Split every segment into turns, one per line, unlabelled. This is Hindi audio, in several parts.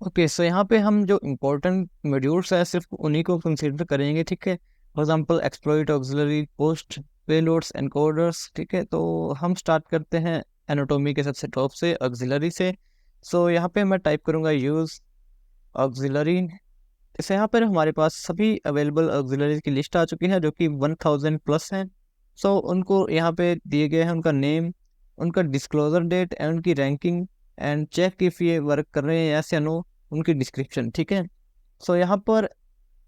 ओके, सो यहाँ पे हम जो इम्पोर्टेंट मॉड्यूल्स हैं सिर्फ उन्हीं को कंसीडर करेंगे, ठीक है। For example exploit, auxiliary, post, payloads, encoders, ठीक है। तो हम स्टार्ट करते हैं एनाटॉमी के सबसे टॉप से, ऑक्सिलरी से। सो यहाँ पे मैं टाइप करूँगा यूज़ ऑक्सिलरी। इसे यहाँ पर हमारे पास सभी अवेलेबल ऑक्सिलरीज की लिस्ट आ चुकी है जो कि 1000 प्लस हैं। सो उनको यहाँ पे दिए गए हैं उनका नेम, उनका डिस्क्लोजर डेट एंड उनकी रैंकिंग, एंड चेक इफ ये वर्क कर रहे हैं यस या नो, उनकी डिस्क्रिप्शन, ठीक है। सो यहाँ पर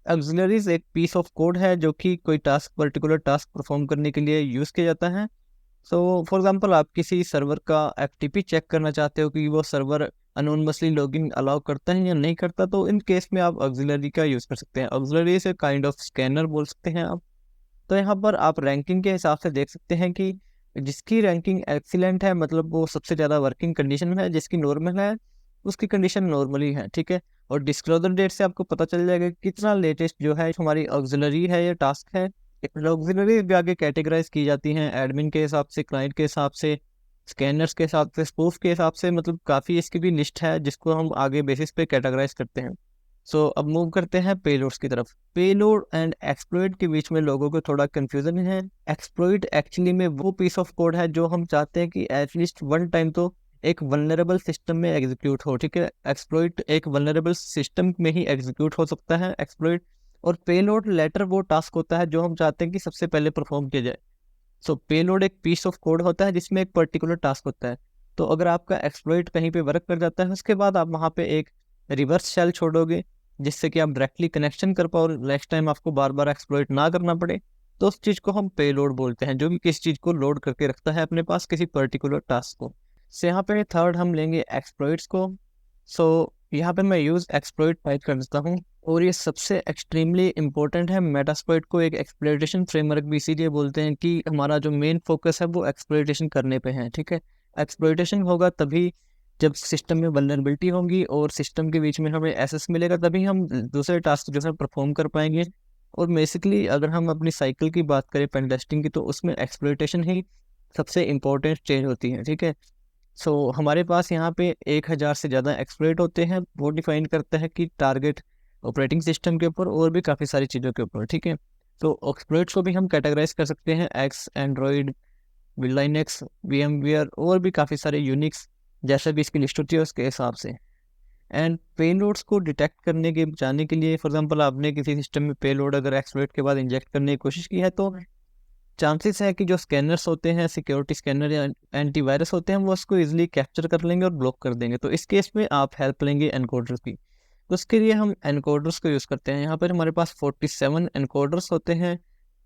ऑक्सिलरीज एक पीस ऑफ कोड है जो कि कोई टास्क, पर्टिकुलर टास्क परफॉर्म करने के लिए यूज़ किया जाता है। सो फॉर एग्जांपल आप किसी सर्वर का एफटीपी चेक करना चाहते हो कि वो सर्वर अनोनमसली लॉगिन अलाउ करता है या नहीं करता, तो इन केस में आप ऑक्सिलरी का यूज़ कर सकते हैं। ऑक्सिलरी से काइंड ऑफ स्कैनर बोल सकते हैं आप। तो यहाँ पर आप रैंकिंग के हिसाब से देख सकते हैं कि जिसकी रैंकिंग एक्सीलेंट है, मतलब वो सबसे ज़्यादा वर्किंग कंडीशन में है, जिसकी नॉर्मल है उसकी कंडीशन नॉर्मली है, ठीक है। और डिस्क्लोजर डेट से आपको पता चल जाएगा कि कितना लेटेस्ट जो है हमारी ऑक्सिलरी है या टास्क है। ऑक्सिलरी भी आगे कैटेगराइज की जाती हैं एडमिन के हिसाब से, क्लाइंट के हिसाब से, स्कैनर्स के हिसाब से, स्पूफ के हिसाब से, मतलब काफ़ी इसकी भी लिस्ट है जिसको हम आगे बेसिस पे कैटेगराइज करते हैं। सो अब मूव करते हैं पेलोड्स की तरफ। पेलोड एंड एक्सप्लॉइट के बीच में लोगों को थोड़ा कंफ्यूजन है। एक्सप्लॉइट एक्चुअली में वो पीस ऑफ कोड है जो हम चाहते हैं कि एटलीस्ट वन टाइम तो एक वल्नरेबल सिस्टम में एग्जीक्यूट हो, ठीक है। एक्सप्लॉइट एक वल्नरेबल सिस्टम में ही एग्जीक्यूट हो सकता है एक्सप्लॉइट। और पेलोड लेटर वो टास्क होता है जो हम चाहते हैं कि सबसे पहले परफॉर्म किया जाए। सो पेलोड एक पीस ऑफ कोड होता है जिसमें एक पर्टिकुलर टास्क होता है। तो अगर आपका एक्सप्लॉइट कहीं पे वर्क कर जाता है, उसके बाद आप वहाँ पे एक रिवर्स शेल छोड़ोगे जिससे कि आप डायरेक्टली कनेक्शन कर पाओ और नेक्स्ट टाइम आपको बार बार एक्सप्लॉइट ना करना पड़े। तो उस चीज़ को हम पेलोड बोलते हैं, जो कि किसी चीज़ को लोड करके रखता है अपने पास, किसी पर्टिकुलर टास्क को। से यहाँ पे थर्ड हम लेंगे एक्सप्लॉइट्स को। सो यहाँ पे मैं यूज़ एक्सप्लॉइट टाइप कर देता हूँ, और ये सबसे एक्सट्रीमली इंपॉर्टेंट है। मेटास्प्लॉइट को एक एक्सप्लॉइटेशन फ्रेमवर्क भी इसीलिए बोलते हैं कि हमारा जो मेन फोकस है वो एक्सप्लॉइटेशन करने पे है, ठीक है। एक्सप्लॉइटेशन होगा तभी जब सिस्टम में वल्नरेबिलिटी होगी और सिस्टम के बीच में हमें एसेस मिलेगा, तभी हम दूसरे टास्क जो है परफॉर्म कर पाएंगे। और बेसिकली अगर हम अपनी साइकिल की बात करें पेन टेस्टिंग की, तो उसमें एक्सप्लॉइटेशन ही सबसे इम्पोर्टेंट चेंज होती है, ठीक है। सो हमारे पास यहाँ पे 1000 से ज़्यादा एक्सप्लॉइट होते हैं। वो डिफाइन करता है कि टारगेट ऑपरेटिंग सिस्टम के ऊपर और भी काफ़ी सारी चीज़ों के ऊपर, ठीक है। तो एक्सप्लॉइट्स को भी हम कैटेगराइज कर सकते हैं एक्स, एंड्रॉयड, लाइनक्स, VMware और भी काफ़ी सारे यूनिक्स, जैसे भी इसकी लिस्ट होती है उसके हिसाब से। एंड पेलोड्स को डिटेक्ट करने के बचाने के लिए, फॉर एग्जांपल आपने किसी सिस्टम में पेलोड अगर एक्सप्लॉइट के बाद इंजेक्ट करने की कोशिश की है, तो चांसेस है कि जो स्कैनर्स होते हैं, सिक्योरिटी स्कैनर या एंटीवायरस होते हैं, वो उसको इजीली कैप्चर कर लेंगे और ब्लॉक कर देंगे। तो इस केस में आप हेल्प लेंगे एनकोडर्स की। तो उसके लिए हम एनकोडर्स को यूज़ करते हैं। यहाँ पर हमारे पास 47 एनकोडर्स होते हैं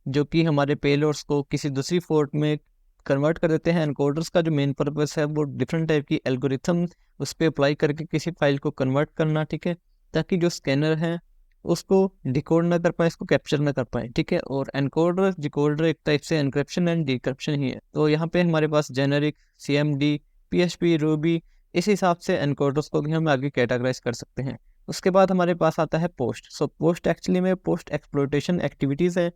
जो कि हमारे पेलोड्स को किसी दूसरी फोर्ट में कन्वर्ट कर देते हैं। एनकोडर्स का जो मेन पर्पस है वो डिफरेंट टाइप की एल्गोरिथम उस पर अप्लाई करके किसी फाइल को कन्वर्ट करना, ठीक है, ताकि जो स्कैनर है उसको डिकोड ना कर पाए, इसको कैप्चर ना कर पाए, ठीक है। और एनकोडर डिकोडर एक टाइप से एनक्रिप्शन एंड डिक्रिप्शन ही है। तो यहाँ पे हमारे पास जेनेरिक, CMD, PHP, रूबी, इस हिसाब से एनकोडर्स को भी हम आगे कैटेगराइज कर सकते हैं। उसके बाद हमारे पास आता है पोस्ट। सो पोस्ट एक्चुअली में पोस्ट एक्सप्लॉइटेशन एक्टिविटीज़ है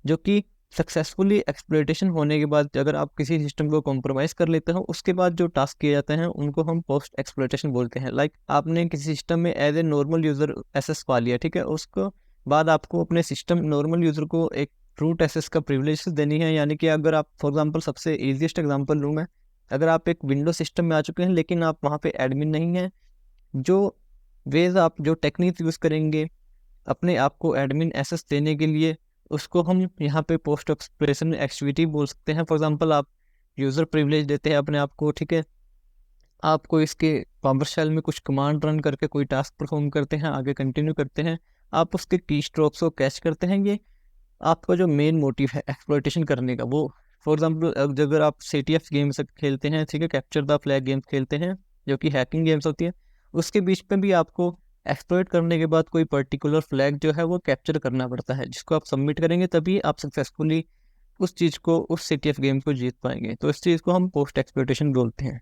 जो कि सक्सेसफुली एक्सप्लॉइटेशन होने के बाद अगर आप किसी सिस्टम को कॉम्प्रोमाइज़ कर लेते हो, उसके बाद जो टास्क किए जाते हैं उनको हम पोस्ट एक्सप्लॉइटेशन बोलते हैं। लाइक आपने किसी सिस्टम में as a normal user access पा लिया, ठीक है, उसको बाद आपको अपने सिस्टम नॉर्मल यूज़र को एक रूट एसेस का प्रिविलेज देनी है। यानी कि अगर आप फॉर एग्जांपल, सबसे ईजीएस्ट एग्जांपल लूँ मैं, अगर आप एक विंडो सिस्टम में आ चुके हैं लेकिन आप वहाँ पे एडमिन नहीं हैं, जो वेज आप जो टेक्निक यूज़ करेंगे अपने आप को एडमिन एसेस देने के लिए, उसको हम यहाँ पे पोस्ट एक्सप्रेशन एक्टिविटी बोल सकते हैं। फॉर एग्जांपल आप यूज़र प्रिविलेज देते हैं अपने आप को, ठीक है, आपको इसके पावर शेल में कुछ कमांड रन करके कोई टास्क परफॉर्म करते हैं, आगे कंटिन्यू करते हैं, आप उसके की स्ट्रोक्स को कैच करते हैं। ये आपका जो मेन मोटिव है एक्सप्लॉइटेशन करने का, वो फॉर एग्जांपल अगर आप CTF गेम्स खेलते हैं, ठीक है, कैप्चर द फ्लैग गेम्स खेलते हैं जो कि हैकिंग गेम्स होती है, उसके बीच में भी आपको एक्सप्लॉइट करने के बाद कोई पर्टिकुलर फ्लैग जो है वो कैप्चर करना पड़ता है, जिसको आप सबमिट करेंगे तभी आप सक्सेसफुली उस चीज़ को, उस CTF गेम को जीत पाएंगे। तो इस चीज़ को हम पोस्ट एक्सप्लॉइटेशन बोलते हैं।